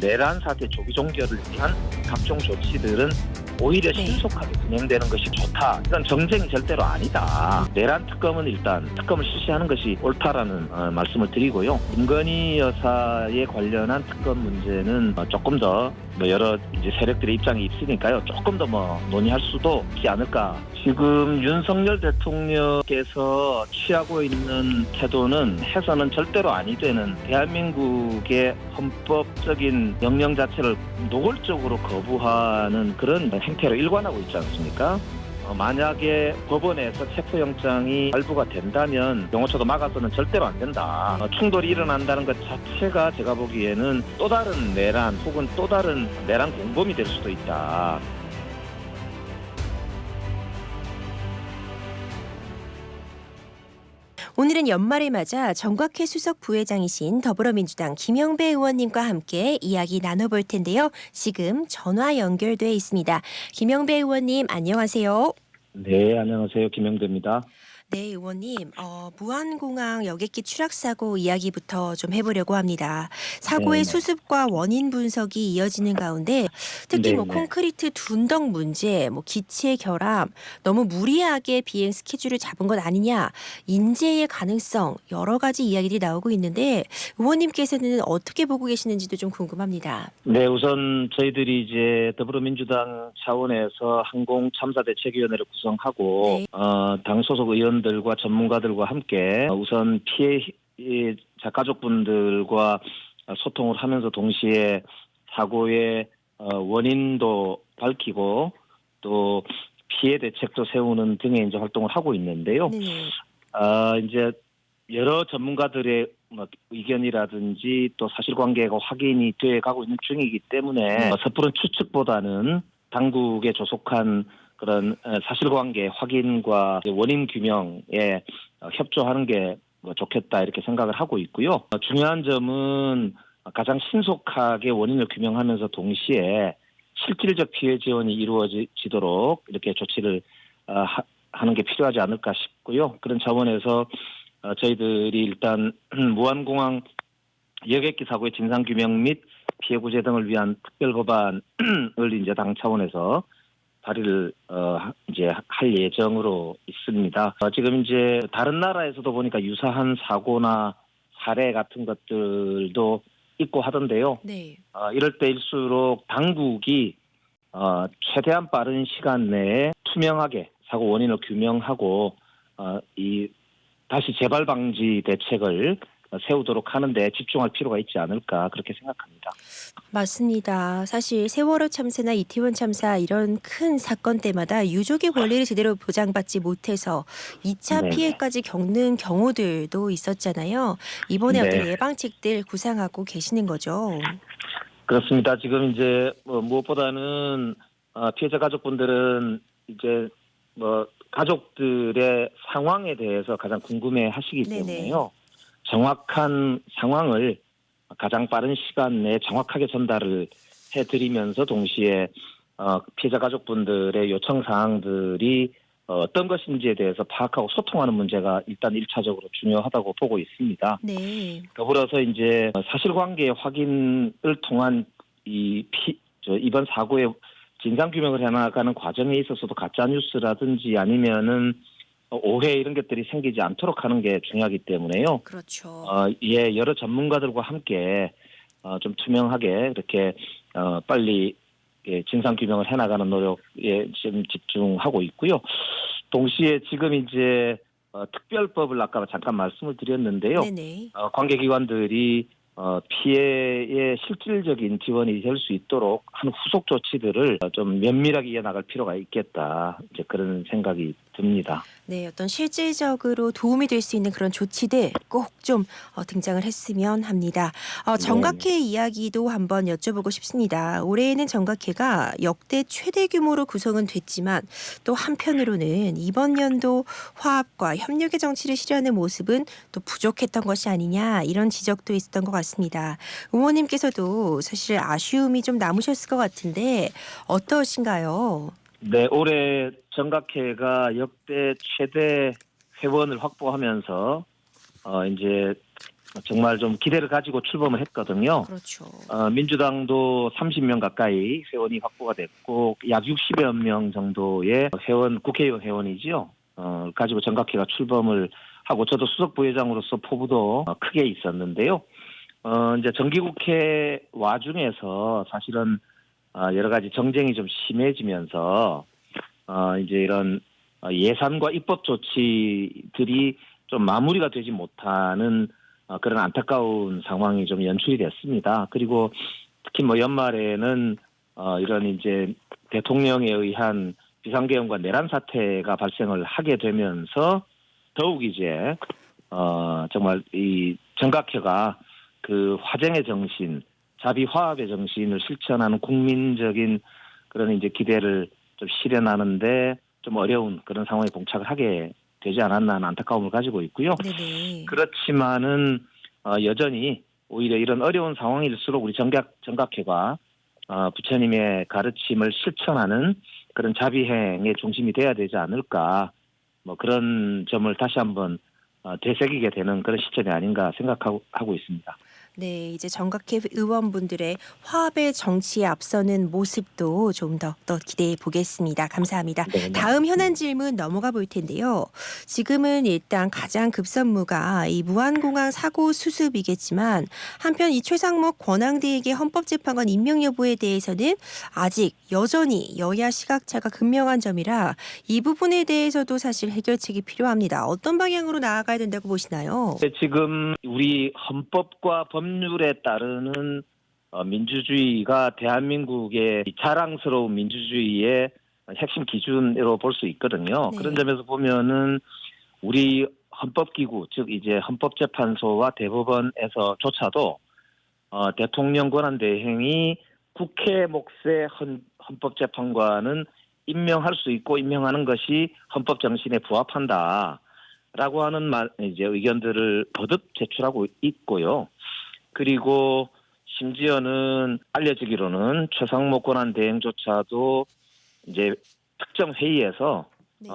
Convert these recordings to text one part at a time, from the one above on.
내란 사태 조기 종결을 위한 각종 조치들은 오히려 신속하게 진행되는 것이 좋다. 이건 정쟁이 절대로 아니다. 내란 특검은 일단 특검을 실시하는 것이 옳다라는 말씀을 드리고요. 김건희 여사에 관련한 특검 문제는 조금 더 여러 이제 세력들의 입장이 있으니까요. 조금 더 논의할 수도 있지 않을까. 지금 윤석열 대통령께서 취하고 있는 태도는 해서는 절대로 아니 되는 대한민국의 헌법적인 명령 자체를 노골적으로 거부하는 그런 행태로 일관하고 있지 않습니까? 만약에 법원에서 체포영장이 발부가 된다면 영호처도 막아서는 절대로 안 된다. 충돌이 일어난다는 것 자체가 제가 보기에는 또 다른 내란 혹은 또 다른 내란 공범이 될 수도 있다. 오늘은 연말을 맞아 정곽회 수석 부회장이신 더불어민주당 김영배 의원님과 함께 이야기 나눠볼 텐데요. 지금 전화 연결돼 있습니다. 김영배 의원님 안녕하세요. 네, 안녕하세요. 김영배입니다. 네, 의원님. 무안공항 여객기 추락 사고 이야기부터 좀 해보려고 합니다. 사고의 수습과 원인 분석이 이어지는 가운데 특히 콘크리트 둔덕 문제, 기체 결함, 너무 무리하게 비행 스케줄을 잡은 것 아니냐, 인재의 가능성 여러 가지 이야기들이 나오고 있는데 의원님께서는 어떻게 보고 계시는지도 좀 궁금합니다. 네, 우선 저희들이 이제 더불어민주당 차원에서 항공참사대책위원회를 구성하고 당 소속 의원들과 전문가들과 함께 우선 피해자 가족분들과 소통을 하면서 동시에 사고의 원인도 밝히고 또 피해 대책도 세우는 등의 이제 활동을 하고 있는데요. 이제 여러 전문가들의 의견이라든지 또 사실관계가 확인이 돼 가고 있는 중이기 때문에 섣부른 추측보다는 당국에 조속한 그런 사실관계 확인과 원인 규명에 협조하는 게 좋겠다 이렇게 생각을 하고 있고요. 중요한 점은 가장 신속하게 원인을 규명하면서 동시에 실질적 피해 지원이 이루어지도록 이렇게 조치를 하는 게 필요하지 않을까 싶고요. 그런 차원에서 저희들이 일단 무안공항 여객기 사고의 진상규명 및 피해 구제 등을 위한 특별 법안을 이제 당 차원에서 발의를 이제 할 예정으로 있습니다. 지금 이제 다른 나라에서도 보니까 유사한 사고나 사례 같은 것들도 있고 하던데요. 이럴 때일수록 당국이 최대한 빠른 시간 내에 투명하게 사고 원인을 규명하고 다시 재발 방지 대책을 세우도록 하는데 집중할 필요가 있지 않을까 그렇게 생각합니다. 맞습니다. 사실 세월호 참사나 이태원 참사 이런 큰 사건 때마다 유족의 권리를 제대로 보장받지 못해서 2차 피해까지 겪는 경우들도 있었잖아요. 이번에 어떤 예방책들 구상하고 계시는 거죠? 그렇습니다. 지금 이제 무엇보다는 피해자 가족분들은 이제 가족들의 상황에 대해서 가장 궁금해하시기 때문에요. 정확한 상황을 가장 빠른 시간 내에 정확하게 전달을 해드리면서 동시에 피해자 가족분들의 요청 사항들이 어떤 것인지에 대해서 파악하고 소통하는 문제가 일단 1차적으로 중요하다고 보고 있습니다. 더불어서 이제 사실관계 확인을 통한 이번 사고의 진상규명을 해나가는 과정에 있어서도 가짜뉴스라든지 아니면은 오해 이런 것들이 생기지 않도록 하는 게 중요하기 때문에요. 그렇죠. 여러 전문가들과 함께 좀 투명하게 이렇게 빨리 진상규명을 해나가는 노력에 지금 집중하고 있고요. 동시에 지금 이제 특별법을 아까 잠깐 말씀을 드렸는데요. 관계기관들이 피해의 실질적인 지원이 될 수 있도록 하는 후속 조치들을 좀 면밀하게 이어나갈 필요가 있겠다. 이제 그런 생각이 듭니다. 어떤 실질적으로 도움이 될 수 있는 그런 조치들 꼭 좀 등장을 했으면 합니다. 정각회 이야기도 한번 여쭤보고 싶습니다. 올해에는 정각회가 역대 최대 규모로 구성은 됐지만 또 한편으로는 이번 연도 화합과 협력의 정치를 실현하는 모습은 또 부족했던 것이 아니냐 이런 지적도 있었던 것 같습니다. 의원님께서도 사실 아쉬움이 좀 남으셨을 것 같은데 어떠신가요? 네, 올해 정각회가 역대 최대 회원을 확보하면서 이제 정말 좀 기대를 가지고 출범을 했거든요. 그렇죠. 민주당도 30명 가까이 회원이 확보가 됐고 약 60여 명 정도의 국회의원 회원이지요. 가지고 정각회가 출범을 하고 저도 수석 부회장으로서 포부도 크게 있었는데요. 이제 정기국회 와중에서 사실은 여러 가지 정쟁이 좀 심해지면서 이제 이런 예산과 입법 조치들이 좀 마무리가 되지 못하는 그런 안타까운 상황이 좀 연출이 됐습니다. 그리고 특히 뭐 연말에는 이런 이제 대통령에 의한 비상계엄과 내란 사태가 발생을 하게 되면서 더욱 이제 정말 이 정각회가 그 화쟁의 정신, 자비 화합의 정신을 실천하는 국민적인 그런 이제 기대를 좀 실현하는데 좀 어려운 그런 상황에 봉착을 하게 되지 않았나 하는 안타까움을 가지고 있고요. 네네. 그렇지만은 여전히 오히려 이런 어려운 상황일수록 우리 정각회가 부처님의 가르침을 실천하는 그런 자비행의 중심이 돼야 되지 않을까, 뭐 그런 점을 다시 한번 되새기게 되는 그런 시점이 아닌가 생각하고 있습니다. 네, 이제 정각회 의원분들의 화합의 정치에 앞서는 모습도 좀 더 기대해 보겠습니다. 감사합니다. 네, 다음 현안 질문 넘어가 볼 텐데요. 지금은 일단 가장 급선무가 이 무한공항 사고 수습이겠지만 한편 이 최상목 권한대행의 헌법재판관 임명 여부에 대해서는 아직 여전히 여야 시각차가 극명한 점이라 이 부분에 대해서도 사실 해결책이 필요합니다. 어떤 방향으로 나아가야 된다고 보시나요? 지금 우리 헌법과 법률에 따르는 민주주의가 대한민국의 자랑스러운 민주주의의 핵심 기준으로 볼 수 있거든요. 네. 그런 점에서 보면은 우리 헌법기구, 즉 이제 헌법재판소와 대법원에서조차도 대통령 권한대행이 국회 몫의 헌법재판관은 임명할 수 있고 임명하는 것이 헌법 정신에 부합한다라고 하는 이제 의견들을 거듭 제출하고 있고요. 그리고 심지어는 알려지기로는 최상목 권한대행조차도 이제 특정 회의에서 네.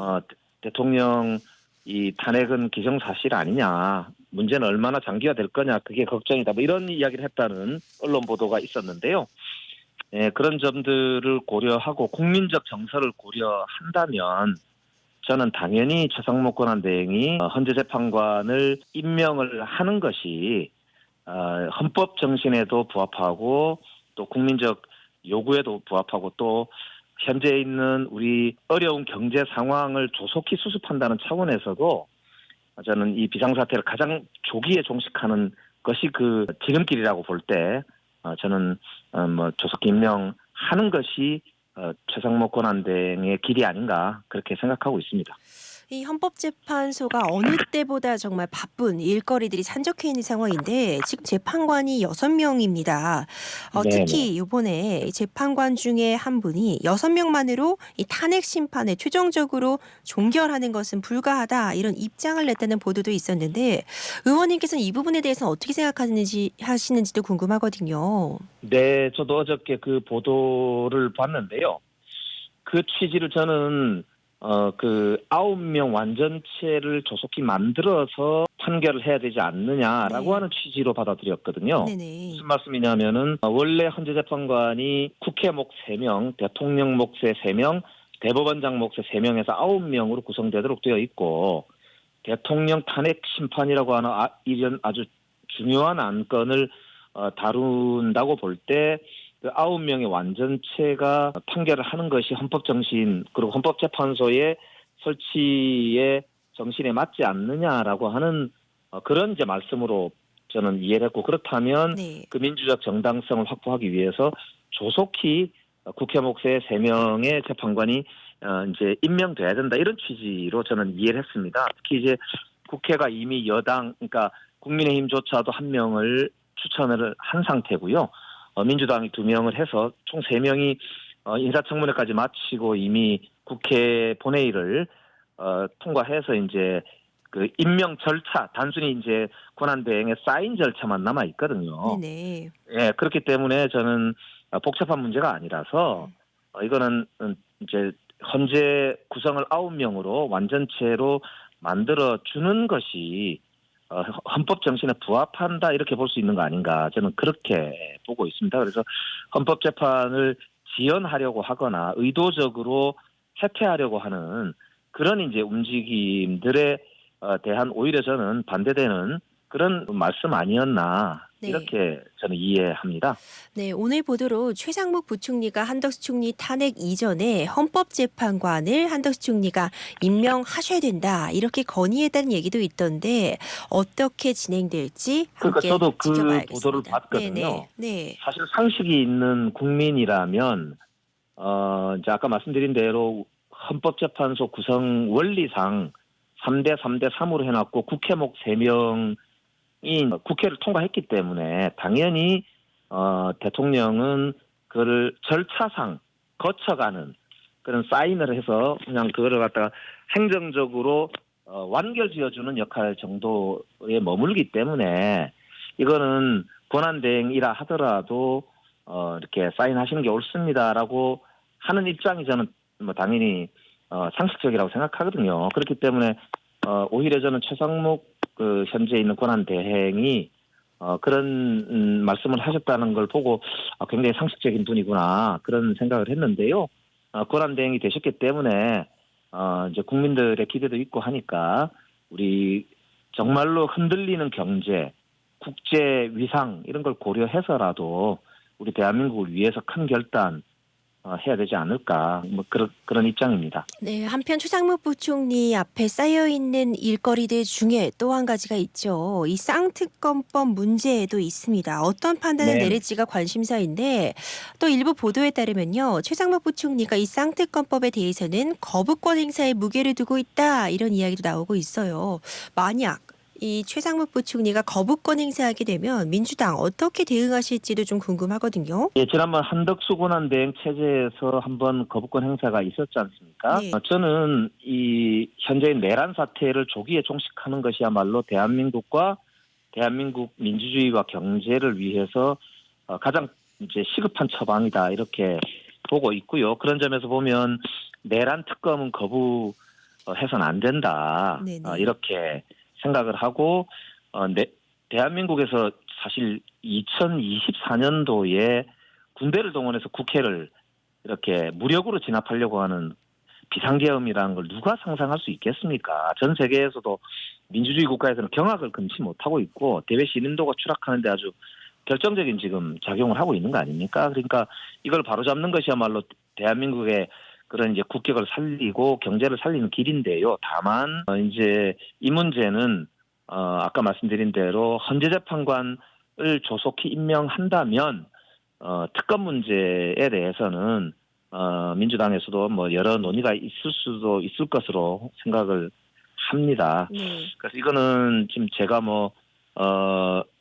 대통령 이 탄핵은 기정사실 아니냐, 문제는 얼마나 장기화될 거냐, 그게 걱정이다, 뭐 이런 이야기를 했다는 언론 보도가 있었는데요. 그런 점들을 고려하고 국민적 정서를 고려한다면 저는 당연히 최상목 권한대행이 헌재재판관을 임명을 하는 것이 헌법 정신에도 부합하고 또 국민적 요구에도 부합하고 또 현재 있는 우리 어려운 경제 상황을 조속히 수습한다는 차원에서도 저는 이 비상사태를 가장 조기에 종식하는 것이 그 지름길이라고 볼 때 저는 뭐 조속히 임명하는 것이 최상목 권한대행의 길이 아닌가 그렇게 생각하고 있습니다. 이 헌법재판소가 어느 때보다 정말 바쁜 일거리들이 산적해 있는 상황인데 지금 재판관이 6명입니다. 특히 이번에 재판관 중에 한 분이 6명만으로 이 탄핵 심판에 최종적으로 종결하는 것은 불가하다 이런 입장을 냈다는 보도도 있었는데 의원님께서는 이 부분에 대해서는 어떻게 하시는지도 궁금하거든요. 네, 저도 어저께 그 보도를 봤는데요. 그 취지를 저는 그 9명 완전체를 조속히 만들어서 판결을 해야 되지 않느냐라고 네. 하는 취지로 받아들였거든요. 네네. 무슨 말씀이냐면은 원래 헌재재판관이 국회 몫 3명, 대통령 몫의 3명, 대법원장 몫의 3명에서 9명으로 구성되도록 되어 있고 대통령 탄핵 심판이라고 하는 이런 아주 중요한 안건을 다룬다고 볼 때 그 9명의 완전체가 판결을 하는 것이 헌법 정신 그리고 헌법재판소의 설치의 정신에 맞지 않느냐라고 하는 그런 이제 말씀으로 저는 이해를 했고 그렇다면 네. 그 민주적 정당성을 확보하기 위해서 조속히 국회 몫의 3명의 재판관이 이제 임명돼야 된다 이런 취지로 저는 이해를 했습니다. 특히 이제 국회가 이미 여당 그러니까 국민의힘조차도 1명을 추천을 한 상태고요. 민주당이 2명을 해서 총 3명이 인사청문회까지 마치고 이미 국회 본회의를 통과해서 이제 그 임명 절차 단순히 이제 권한대행의 사인 절차만 남아 있거든요. 네네. 예, 그렇기 때문에 저는 복잡한 문제가 아니라서 이거는 이제 헌재 구성을 9명으로 완전체로 만들어 주는 것이 헌법 정신에 부합한다 이렇게 볼 수 있는 거 아닌가 저는 그렇게 보고 있습니다. 그래서 헌법재판을 지연하려고 하거나 의도적으로 해태하려고 하는 그런 이제 움직임들에 대한 오히려 저는 반대되는 그런 말씀 아니었나 네. 이렇게 저는 이해합니다. 네, 오늘 보도로 최상목 부총리가 한덕수 총리 탄핵 이전에 헌법재판관을 한덕수 총리가 임명하셔야 된다 이렇게 건의했다는 얘기도 있던데 어떻게 진행될지 그러니까 함께 저도 그 지켜봐야겠습니다. 보도를 봤거든요. 네네. 네. 사실 상식이 있는 국민이라면 이제 아까 말씀드린 대로 헌법재판소 구성 원리상 3대 3대 3으로 해놨고 국회목 3명이 국회를 통과했기 때문에 당연히 대통령은 그거를 절차상 거쳐가는 그런 사인을 해서 그냥 그거를 갖다가 행정적으로 완결지어주는 역할 정도에 머물기 때문에 이거는 권한대행이라 하더라도 이렇게 사인하시는 게 옳습니다라고 하는 입장이 저는 뭐 당연히 상식적이라고 생각하거든요. 그렇기 때문에 오히려 저는 최상목 그 현재 있는 권한대행이 그런 말씀을 하셨다는 걸 보고 굉장히 상식적인 분이구나 그런 생각을 했는데요. 권한대행이 되셨기 때문에 이제 국민들의 기대도 있고 하니까 우리 정말로 흔들리는 경제, 국제 위상 이런 걸 고려해서라도 우리 대한민국을 위해서 큰 결단 해야 되지 않을까 뭐 그런 입장입니다. 네, 한편 최상목 부총리 앞에 쌓여 있는 일거리들 중에 또 한 가지가 있죠. 이 쌍특검법 문제도 있습니다. 어떤 판단을 네. 내릴지가 관심사인데 또 일부 보도에 따르면요, 최상목 부총리가 이 쌍특검법에 대해서는 거부권 행사에 무게를 두고 있다 이런 이야기도 나오고 있어요. 만약 이 최상목 부총리가 거부권 행사하게 되면 민주당 어떻게 대응하실지도 좀 궁금하거든요. 예, 지난번 한덕수 권한대행 체제에서 한번 거부권 행사가 있었지 않습니까? 네. 저는 이 현재의 내란 사태를 조기에 종식하는 것이야말로 대한민국과 대한민국 민주주의와 경제를 위해서 가장 이제 시급한 처방이다 이렇게 보고 있고요. 그런 점에서 보면 내란 특검은 거부해서는 안 된다 네네. 이렇게 생각을 하고 대한민국에서 사실 2024년도에 군대를 동원해서 국회를 이렇게 무력으로 진압하려고 하는 비상계엄이라는 걸 누가 상상할 수 있겠습니까? 전 세계에서도 민주주의 국가에서는 경악을 금치 못하고 있고 대외 신임도가 추락하는데 아주 결정적인 지금 작용을 하고 있는 거 아닙니까? 그러니까 이걸 바로잡는 것이야말로 대한민국의 그런 이제 국격을 살리고 경제를 살리는 길인데요. 다만 이제 이 문제는 아까 말씀드린 대로 헌재재판관을 조속히 임명한다면 특검 문제에 대해서는 민주당에서도 뭐 여러 논의가 있을 수도 있을 것으로 생각을 합니다. 네. 그래서 이거는 지금 제가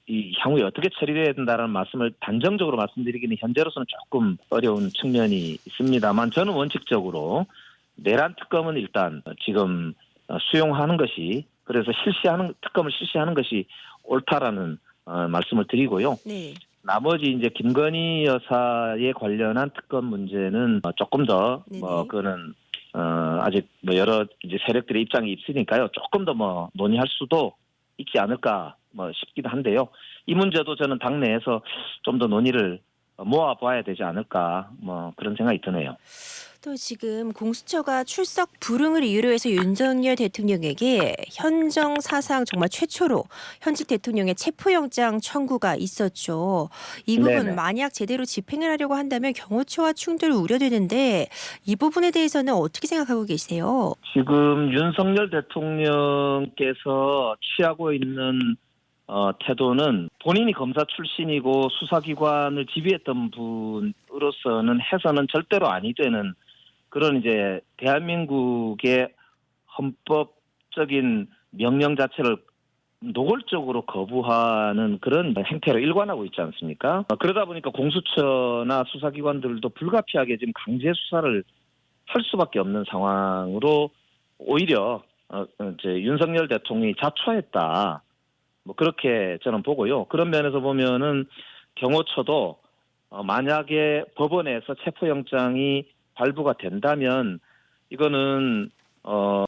이 향후에 어떻게 처리돼야 된다는 말씀을 단정적으로 말씀드리기는 현재로서는 조금 어려운 측면이 있습니다만 저는 원칙적으로 내란 특검은 일단 지금 수용하는 것이 그래서 특검을 실시하는 것이 옳다라는 말씀을 드리고요. 네. 나머지 이제 김건희 여사에 관련한 특검 문제는 조금 더 네네. 그거는 아직 여러 이제 세력들의 입장이 있으니까요. 조금 더 논의할 수도 있지 않을까 싶기도 한데요. 이 문제도 저는 당내에서 좀 더 논의를 모아봐야 되지 않을까 그런 생각이 드네요. 또 지금 공수처가 출석 불응을 이유로 해서 윤석열 대통령에게 현정 사상 정말 최초로 현직 대통령의 체포영장 청구가 있었죠. 이 부분 네네. 만약 제대로 집행을 하려고 한다면 경호처와 충돌 우려되는데 이 부분에 대해서는 어떻게 생각하고 계세요? 지금 윤석열 대통령께서 취하고 있는 태도는 본인이 검사 출신이고 수사기관을 지휘했던 분으로서는 해서는 절대로 아니 되는 그런 이제 대한민국의 헌법적인 명령 자체를 노골적으로 거부하는 그런 행태로 일관하고 있지 않습니까? 그러다 보니까 공수처나 수사기관들도 불가피하게 지금 강제 수사를 할 수밖에 없는 상황으로 오히려 이제 윤석열 대통령이 자초했다. 그렇게 저는 보고요. 그런 면에서 보면은 경호처도 만약에 법원에서 체포영장이 발부가 된다면 이거는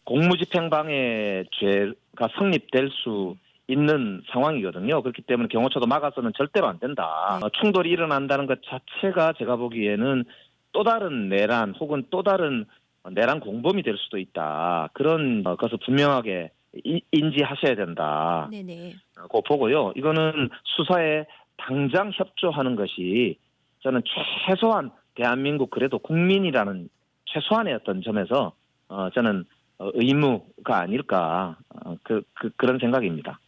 공무집행방해 죄가 성립될 수 있는 상황이거든요. 그렇기 때문에 경호처도 막아서는 절대로 안 된다. 네. 충돌이 일어난다는 것 자체가 제가 보기에는 또 다른 내란 혹은 또 다른 내란 공범이 될 수도 있다. 그런 것을 분명하게 인지하셔야 된다. 네네. 고 보고요. 이거는 수사에 당장 협조하는 것이 저는 최소한 대한민국 그래도 국민이라는 최소한의 어떤 점에서 저는 의무가 아닐까 그런 생각입니다.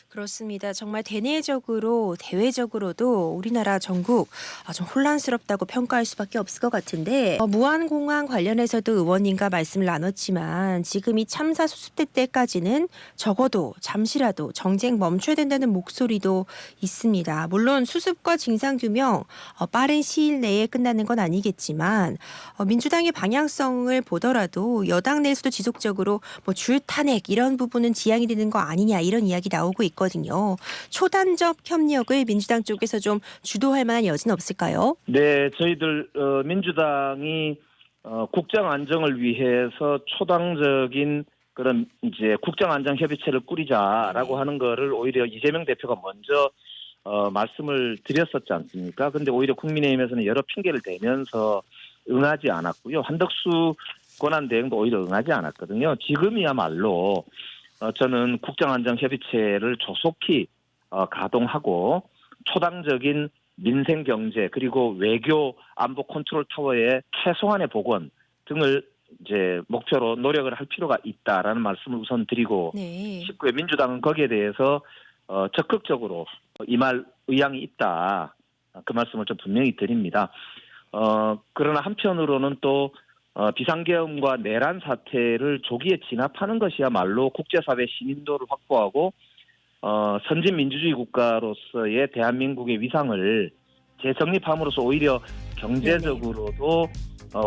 그렇습니다. 정말 대내적으로 대외적으로도 우리나라 전국 좀 혼란스럽다고 평가할 수밖에 없을 것 같은데 무안공항 관련해서도 의원님과 말씀을 나눴지만 지금 이 참사 수습될 때까지는 적어도 잠시라도 정쟁 멈춰야 된다는 목소리도 있습니다. 물론 수습과 진상규명 빠른 시일 내에 끝나는 건 아니겠지만 민주당의 방향성을 보더라도 여당 내에서도 지속적으로 뭐 줄탄핵 이런 부분은 지양이 되는 거 아니냐 이런 이야기 나오고 있거든요. 초단적 협력을 민주당 쪽에서 좀 주도할 만한 여지는 없을까요? 네, 저희들 민주당이 국정 안정을 위해서 초당적인 그런 이제 국정 안정 협의체를 꾸리자라고 하는 거를 오히려 이재명 대표가 먼저 말씀을 드렸었지 않습니까? 근데 오히려 국민의힘에서는 여러 핑계를 대면서 응하지 않았고요. 한덕수 권한대행도 오히려 응하지 않았거든요. 지금이야말로 저는 국정안정협의체를 조속히 가동하고 초당적인 민생 경제 그리고 외교 안보 컨트롤 타워의 최소한의 복원 등을 이제 목표로 노력을 할 필요가 있다라는 말씀을 우선 드리고 네. 싶고요. 민주당은 거기에 대해서 적극적으로 임할 의향이 있다. 그 말씀을 좀 분명히 드립니다. 그러나 한편으로는 또 비상계엄과 내란 사태를 조기에 진압하는 것이야말로 국제사회 신인도를 확보하고 선진 민주주의 국가로서의 대한민국의 위상을 재정립함으로써 오히려 경제적으로도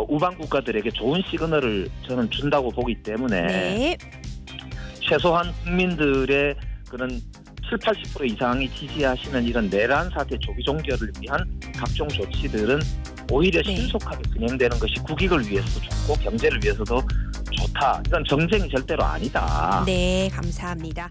우방 국가들에게 좋은 시그널을 저는 준다고 보기 때문에 네. 최소한 국민들의 그런 70-80% 이상이 지지하시는 이런 내란 사태 조기 종결을 위한 각종 조치들은 오히려 네. 신속하게 진행되는 것이 국익을 위해서도 좋고 경제를 위해서도 좋다. 이건 정쟁이 절대로 아니다. 네, 감사합니다.